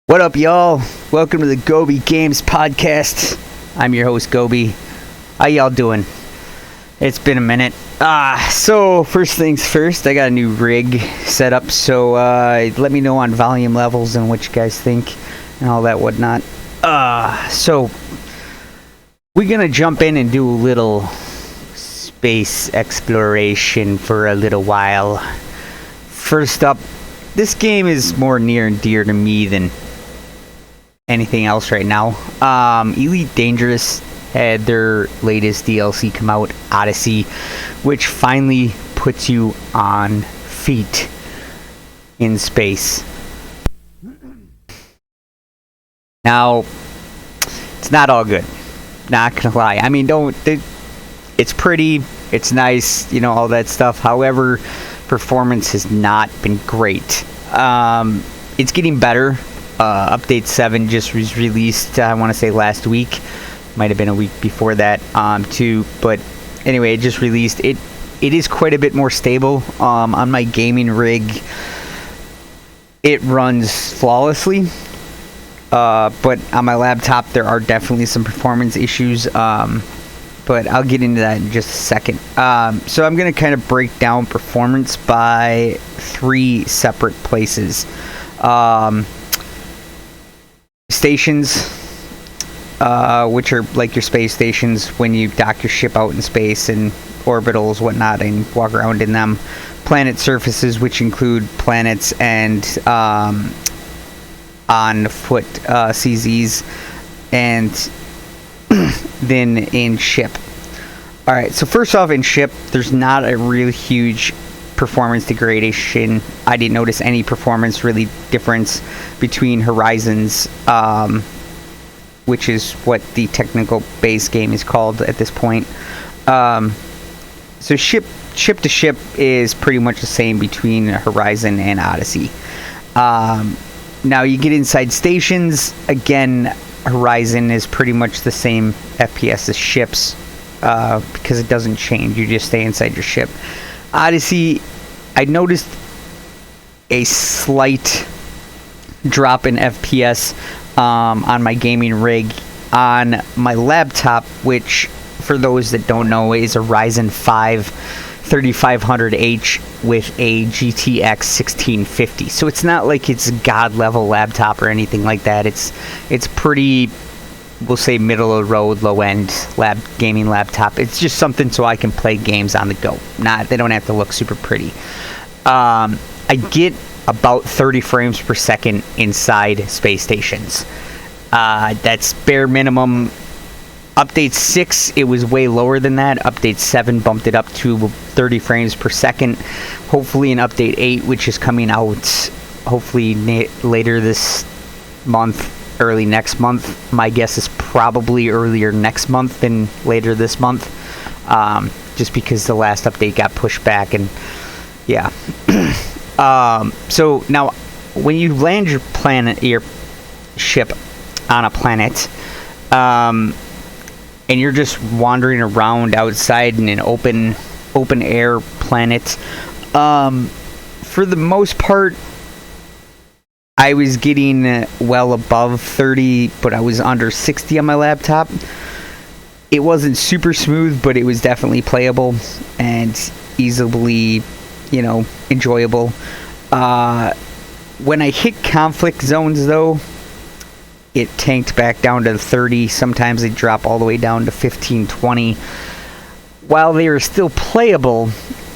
What up, y'all? Welcome to the Gobi Games podcast. I'm your host, Gobi. How y'all doing? It's been a minute. So first things first, I got a new rig set up, so let me know on volume levels and what you guys think and all that whatnot. So we're gonna jump in and do a little space exploration for a little while. First up, this game is more near and dear to me than anything else right now. Elite Dangerous had their latest DLC come out, Odyssey, which finally puts you on feet in space. Now, it's not all good. Not gonna lie. I mean, it's pretty, it's nice, you know, all that stuff. However, performance has not been great. It's getting better. Update 7 just was released, I want to say last week. Might have been a week before that, too. But anyway, it just released. It is quite a bit more stable. On my gaming rig, it runs flawlessly. But on my laptop, there are definitely some performance issues. But I'll get into that in just a second. So I'm going to kind of break down performance by 3 separate places. Stations, which are like your space stations when you dock your ship out in space, and orbitals, whatnot, and walk around in them. Planet surfaces, which include planets and on foot CZs, and then in ship. Alright, so first off, in ship, there's not a real huge performance degradation. I didn't notice any performance really difference between Horizons, which is what the technical base game is called at this point. So ship to ship is pretty much the same between Horizon and Odyssey. Now you get inside stations, again, Horizon is pretty much the same FPS as ships, because it doesn't change. You just stay inside your ship. Odyssey, I noticed a slight drop in FPS on my gaming rig. On my laptop, which, for those that don't know, is a Ryzen 5 3500H with a GTX 1650. So it's not like it's god level laptop or anything like that. It's pretty, we'll say, middle of the road, low end gaming laptop. It's just something so I can play games on the go. They don't have to look super pretty. I get about 30 frames per second inside space stations. That's bare minimum. Update 6, it was way lower than that. Update 7 bumped it up to 30 frames per second. Hopefully in Update 8, which is coming out hopefully later this month, early next month. My guess is probably earlier next month than later this month, just because the last update got pushed back. And yeah. So now when you land your ship on a planet, and you're just wandering around outside in an open air planet, for the most part, I was getting well above 30, but I was under 60 on my laptop. It wasn't super smooth, but it was definitely playable and easily, enjoyable. When I hit conflict zones, though, it tanked back down to 30. Sometimes they drop all the way down to 15, 20. While they were still playable,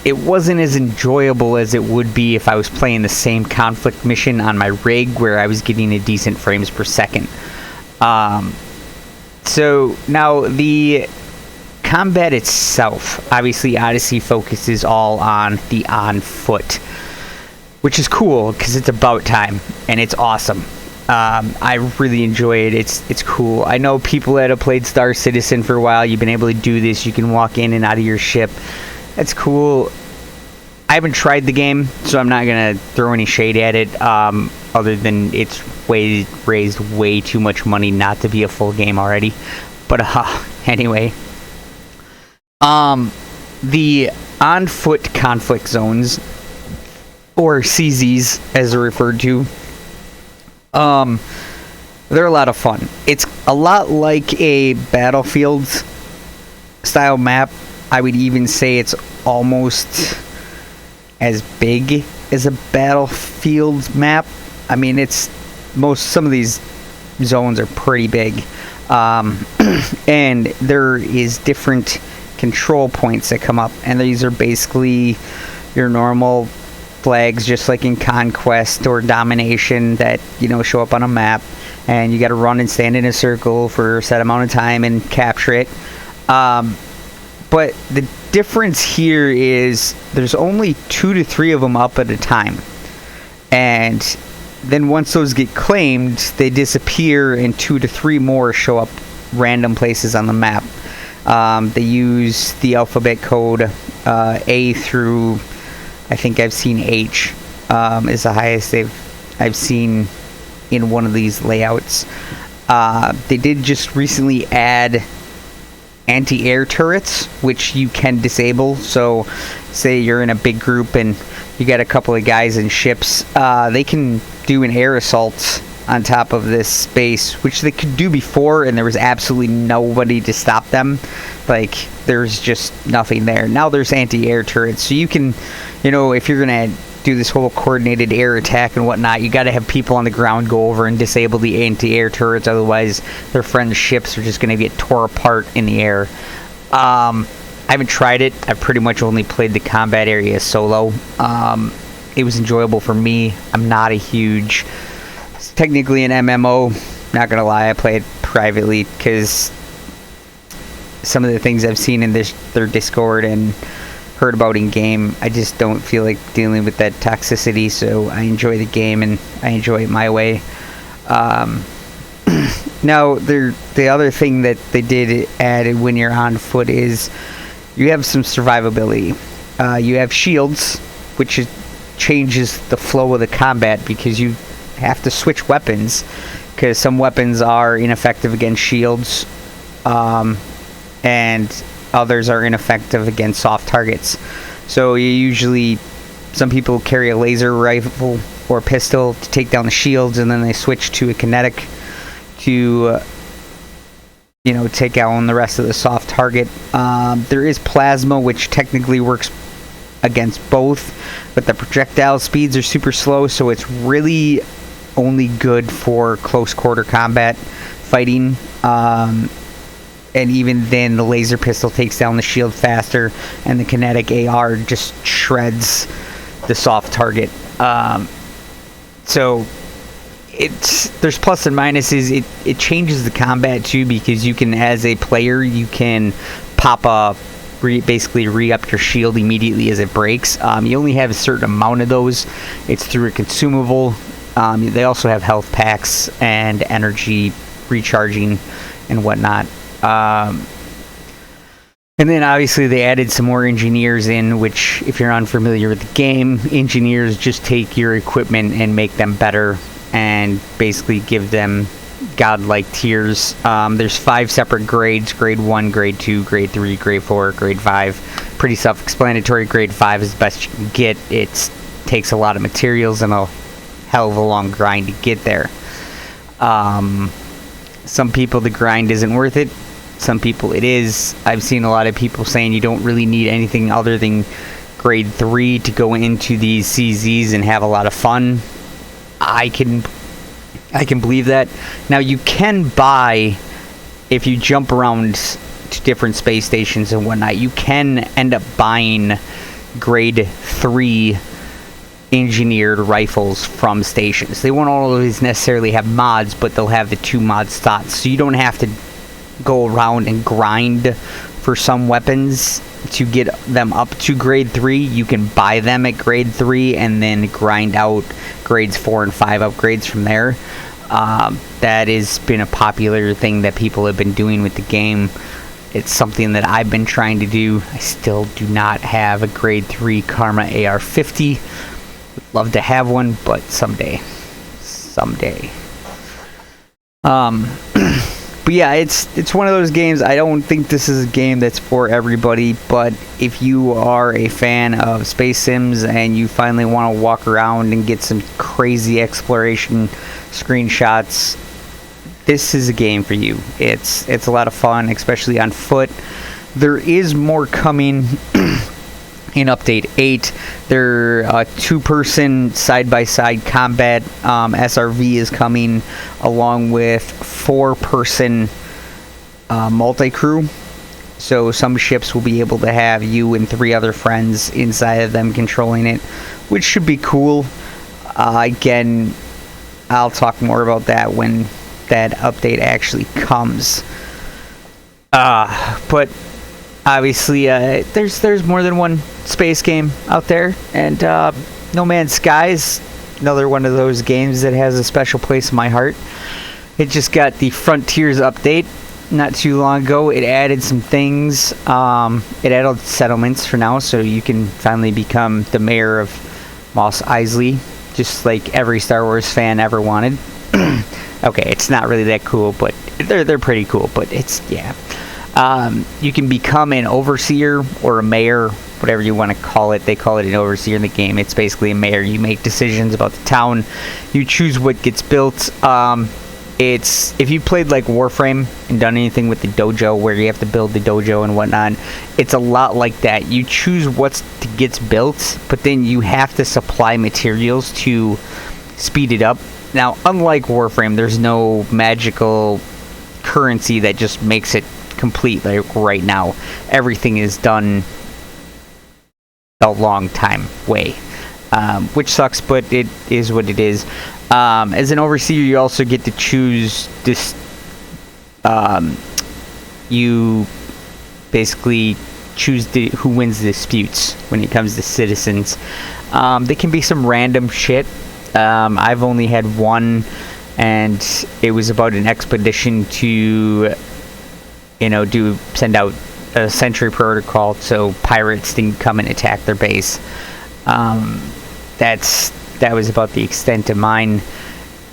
it wasn't as enjoyable as it would be if I was playing the same conflict mission on my rig, where I was getting a decent frames per second. So now the combat itself, obviously Odyssey focuses all on the on foot, which is cool because it's about time and it's awesome. I really enjoy it. It's cool. I know people that have played Star Citizen for a while. You've been able to do this. You can walk in and out of your ship. That's cool. I haven't tried the game, so I'm not gonna throw any shade at it. Other than it's raised way too much money not to be a full game already. But anyway, the on-foot conflict zones, or CZs as they're referred to, They're a lot of fun. It's a lot like a Battlefield style map. I would even say it's almost as big as a Battlefield map. I mean, some of these zones are pretty big. And there is different control points that come up, and these are basically your normal flags, just like in Conquest or Domination, that show up on a map, and you got to run and stand in a circle for a set amount of time and capture it. But the difference here is there's only 2 to 3 of them up at a time, and then once those get claimed, they disappear, and 2 to 3 more show up random places on the map. They use the alphabet code A through, I think I've seen H, is the highest I've seen in one of these layouts. They did just recently add anti-air turrets, which you can disable. So say you're in a big group and you got a couple of guys in ships, they can do an air assault on top of this space, which they could do before, and there was absolutely nobody to stop them. Like, there's just nothing there. Now there's anti-air turrets, so you can, if you're gonna do this whole coordinated air attack and whatnot, you got to have people on the ground go over and disable the anti-air turrets, otherwise their friends' ships are just gonna get tore apart in the air. I haven't tried it. I've pretty much only played the combat area solo. It was enjoyable for me. I'm not a huge... It's technically an MMO. Not gonna lie, I play it privately because some of the things I've seen in their Discord and heard about in game, I just don't feel like dealing with that toxicity. So I enjoy the game and I enjoy it my way. Now, the other thing that they did add when you're on foot is you have some survivability. You have shields, which changes the flow of the combat because you have to switch weapons, because some weapons are ineffective against shields, and others are ineffective against soft targets. So some people carry a laser rifle or pistol to take down the shields, and then they switch to a kinetic to take out the rest of the soft target. There is plasma, which technically works against both, but the projectile speeds are super slow, so it's really only good for close quarter combat fighting. And even then, the laser pistol takes down the shield faster, and the kinetic AR just shreds the soft target. So there's plus and minuses. It changes the combat too, because you can, as a player, you can pop basically re-up your shield immediately as it breaks. You only have a certain amount of those. It's through a consumable. They also have health packs and energy recharging and whatnot. And then obviously they added some more engineers in, which, if you're unfamiliar with the game, engineers just take your equipment and make them better and basically give them godlike tiers. There's 5 separate grades: grade 1, grade 2, grade 3, grade 4, grade 5. Pretty self-explanatory. Grade 5 is the best you can get. It takes a lot of materials and a hell of a long grind to get there. Some people, the grind isn't worth it. Some people it is. I've seen a lot of people saying you don't really need anything other than grade 3 to go into these CZs and have a lot of fun. I can believe that. Now, you can buy, if you jump around to different space stations and whatnot, you can end up buying grade 3 engineered rifles from stations. They won't always necessarily have mods, but they'll have the 2 mod slots, so you don't have to go around and grind for some weapons to get them up to grade 3. You can buy them at grade 3 and then grind out grades 4 and 5 upgrades from there. That has been a popular thing that people have been doing with the game. It's something that I've been trying to do. I still do not have a grade 3 Karma AR-50. Would love to have one, but someday. But yeah, it's one of those games. I don't think this is a game that's for everybody, but if you are a fan of space sims and you finally want to walk around and get some crazy exploration screenshots, this is a game for you. It's a lot of fun, especially on foot. There is more coming in Update 8. Their two-person side-by-side combat SRV is coming, along with four-person multi-crew. So some ships will be able to have you and three other friends inside of them controlling it, which should be cool. Again, I'll talk more about that when that update actually comes. But obviously, there's more than one space game out there, and No Man's Sky is another one of those games that has a special place in my heart. It just got the Frontiers update not too long ago. It added some things. It added settlements for now, so you can finally become the mayor of Mos Eisley, just like every Star Wars fan ever wanted. Okay, it's not really that cool, but they're pretty cool. But it's, yeah. You can become an overseer or a mayor, whatever you want to call it. They call it an overseer in the game. It's basically a mayor. You make decisions about the town. You choose what gets built. It's, if you played like Warframe and done anything with the dojo where you have to build the dojo and whatnot, it's a lot like that. You choose what gets built, but then you have to supply materials to speed it up. Now, unlike Warframe, there's no magical currency that just makes it complete. Like right now, everything is done a long time way, which sucks, but it is what it is. As an overseer, you also get to choose this. You basically choose who wins disputes when it comes to citizens. They can be some random shit. I've only had one, and it was about an expedition to, send out a sentry protocol so pirates didn't come and attack their base. That was about the extent of mine.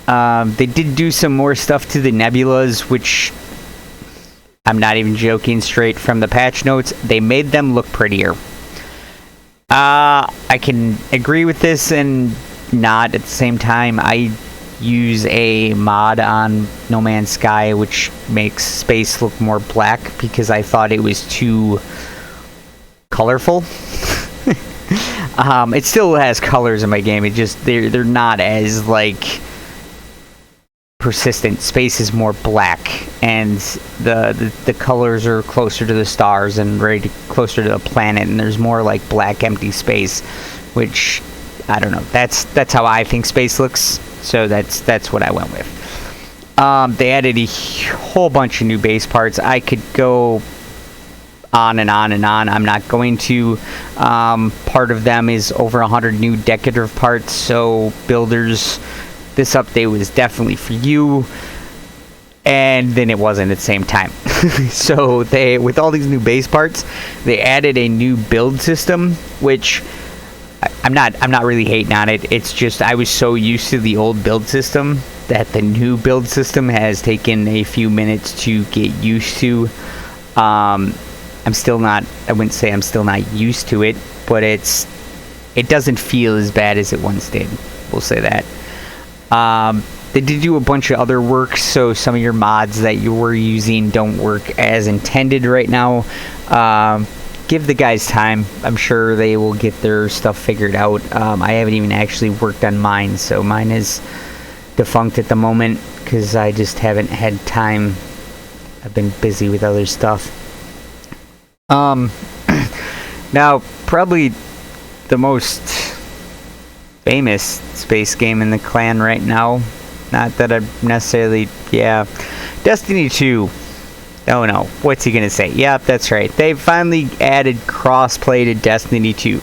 They did do some more stuff to the nebulas, which I'm not even joking, straight from the patch notes. They made them look prettier. I can agree with this and not at the same time. I use a mod on No Man's Sky which makes space look more black because I thought it was too colorful. It still has colors in my game. It just they're not as like persistent. Space is more black, and the colors are closer to the stars and closer to the planet, and there's more like black empty space, which I don't know. That's how I think space looks. So that's what I went with. They added a whole bunch of new base parts. I could go on and on and on. I'm not going to. Part of them is over 100 new decorative parts, so builders, this update was definitely for you, and then it wasn't at the same time. So with all these new base parts, they added a new build system, which I'm not really hating on it. It's just I was so used to the old build system that the new build system has taken a few minutes to get used to. I'm still not, I wouldn't say I'm still not used to it, but it doesn't feel as bad as it once did. We'll say that. They did do a bunch of other work, so some of your mods that you were using don't work as intended right now. Give the guys time. I'm sure they will get their stuff figured out. I haven't even actually worked on mine, so mine is defunct at the moment because I just haven't had time. I've been busy with other stuff. Now, probably the most famous space game in the clan right now, not that I'm necessarily, yeah, Destiny 2. Oh no, what's he gonna say? Yep, that's right. They finally added crossplay to Destiny 2.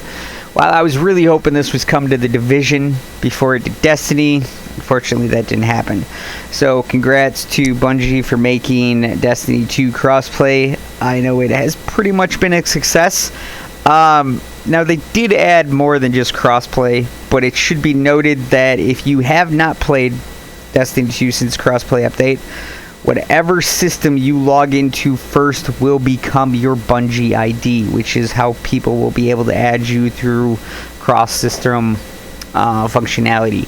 While I was really hoping this was come to the Division before it did Destiny, unfortunately that didn't happen. So congrats to Bungie for making Destiny 2 crossplay. I know it has pretty much been a success. Now they did add more than just crossplay, but it should be noted that if you have not played Destiny 2 since crossplay update, Whatever system you log into first will become your Bungie ID, which is how people will be able to add you through cross-system functionality.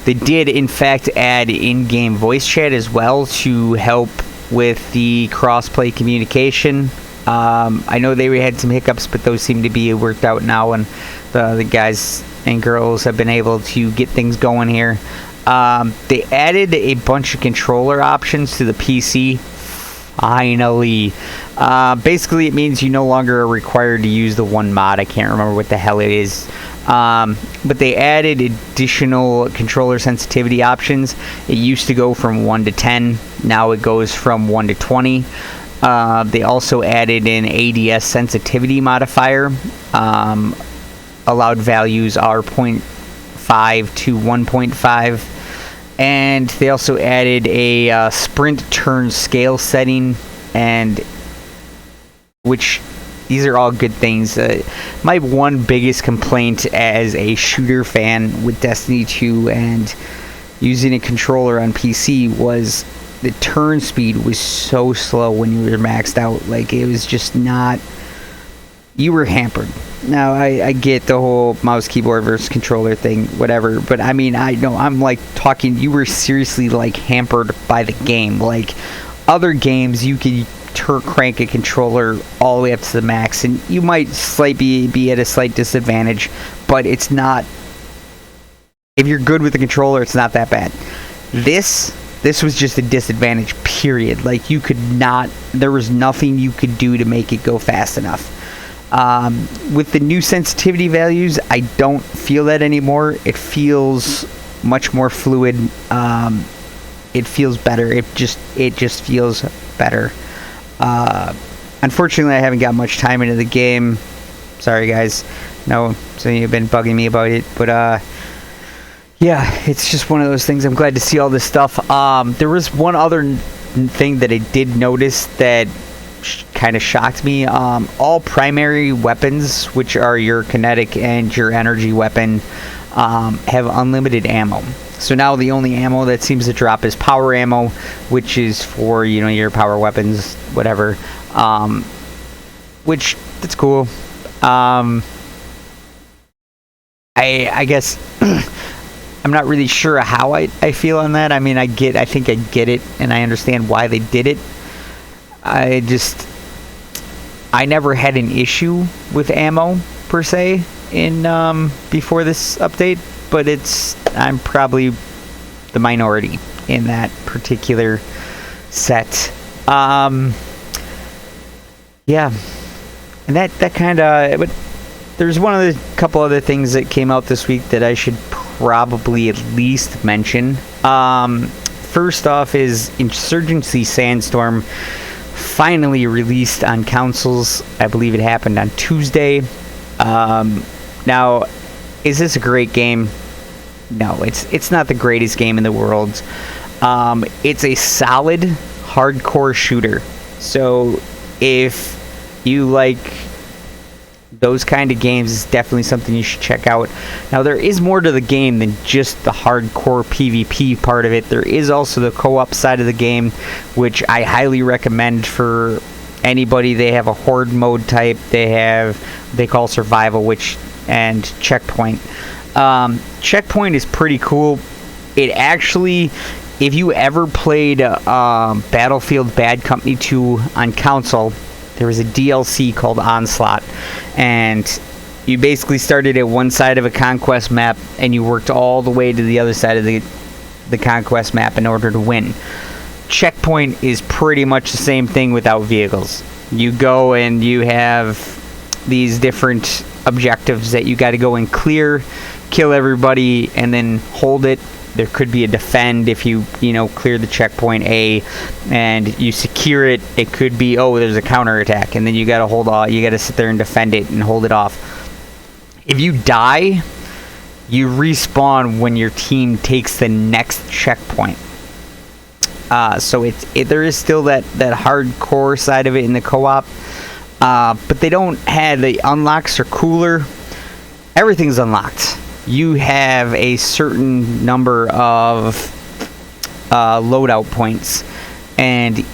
They did, in fact, add in-game voice chat as well to help with the cross-play communication. I know they had some hiccups, but those seem to be worked out now, and the guys and girls have been able to get things going here. They added a bunch of controller options to the PC. Finally. Basically, it means you no longer are required to use the one mod. I can't remember what the hell it is. But they added additional controller sensitivity options. It used to go from 1 to 10. Now it goes from 1 to 20. They also added an ADS sensitivity modifier. Allowed values are 0.5 to 1.5. And they also added a sprint turn scale setting, and which these are all good things. My one biggest complaint as a shooter fan with Destiny 2 and using a controller on PC was the turn speed was so slow when you were maxed out. Like, it was just not... You were hampered. Now, I get the whole mouse, keyboard versus controller thing, whatever, but I mean, I know, I'm like talking, you were seriously like hampered by the game. Like, other games, you could crank a controller all the way up to the max, and you might be at a slight disadvantage, but it's not... If you're good with the controller, it's not that bad. This was just a disadvantage, period. Like, you could not... There was nothing you could do to make it go fast enough. With the new sensitivity values, I don't feel that anymore. It feels much more fluid. It feels better. It just feels better. Unfortunately, I haven't got much time into the game. Sorry, guys. No, so you've been bugging me about it, but yeah, it's just one of those things. I'm glad to see all this stuff. There was one other thing that I did notice that kind of shocked me. All primary weapons, which are your kinetic and your energy weapon, have unlimited ammo. So now the only ammo that seems to drop is power ammo, which is for, you know, your power weapons, whatever. Which, that's cool. I guess I'm not really sure how I feel on that. I mean, I think I get it, and I understand why they did it. I never had an issue with ammo per se in before this update, but I'm probably the minority in that particular set. Yeah, and that kind of. But there's one of the couple other things that came out this week that I should probably at least mention. First off is Insurgency Sandstorm finally released on consoles. I believe it happened on Tuesday. Now, is this a great game? No, it's not the greatest game in the world. It's a solid hardcore shooter. So if you like those kind of games, it's definitely something you should check out. Now, there is more to the game than just the hardcore PvP part of it. There is also the co-op side of the game, which I highly recommend for anybody. They have a horde mode type. They call survival, and checkpoint. Checkpoint is pretty cool. It actually, if you ever played Battlefield Bad Company 2 on console, there was a DLC called Onslaught, and you basically started at one side of a conquest map and you worked all the way to the other side of the conquest map in order to win. Checkpoint is pretty much the same thing without vehicles. You go and you have these different objectives that you got to go and clear, kill everybody, and then hold it. There could be a defend if you clear the checkpoint A and you secure it. It could be, there's a counterattack, and then you gotta hold on. You gotta sit there and defend it and hold it off. If you die, you respawn when your team takes the next checkpoint. So there is still that hardcore side of it in the co-op, but they don't have the unlocks are cooler. Everything's unlocked. You have a certain number of loadout points and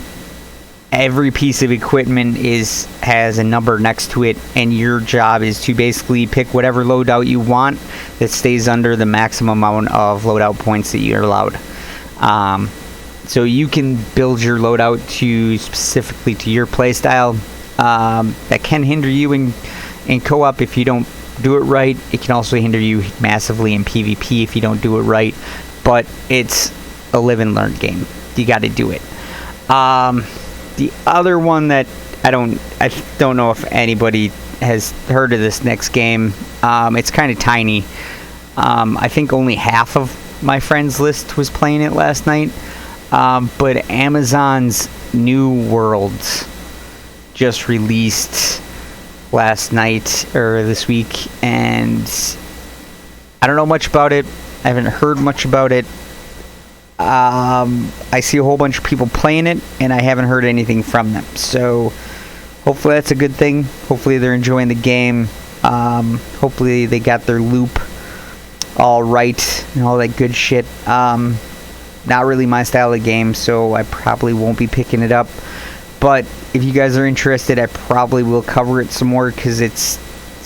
every piece of equipment has a number next to it, and your job is to basically pick whatever loadout you want that stays under the maximum amount of loadout points that you're allowed. So you can build your loadout specifically to your playstyle. That can hinder you in co-op if you don't do it right. It can also hinder you massively in PvP if you don't do it right. But it's a live and learn game. You got to do it. The other one that I don't know if anybody has heard of this next game. It's kind of tiny. I think only half of my friends list was playing it last night. But Amazon's New Worlds just released last night or this week, and I don't know much about it. I haven't heard much about it. I see a whole bunch of people playing it, and I haven't heard anything from them. So hopefully that's a good thing. Hopefully they're enjoying the game. Hopefully they got their loop all right and all that good shit. Not really my style of game, so I probably won't be picking it up. But if you guys are interested, I probably will cover it some more because it's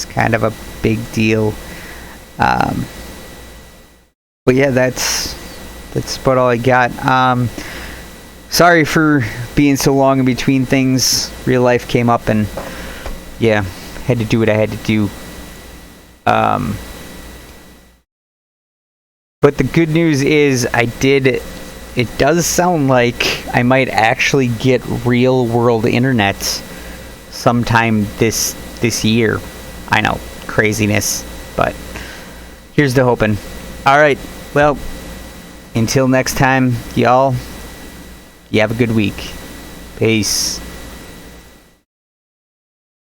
kind of a big deal. But yeah, that's about all I got. Sorry for being so long in between things. Real life came up, and yeah, had to do what I had to do. But the good news is it does sound like I might actually get real world internet sometime this year. I know, craziness, but here's to hoping. Alright, well, until next time, y'all, you have a good week. Peace.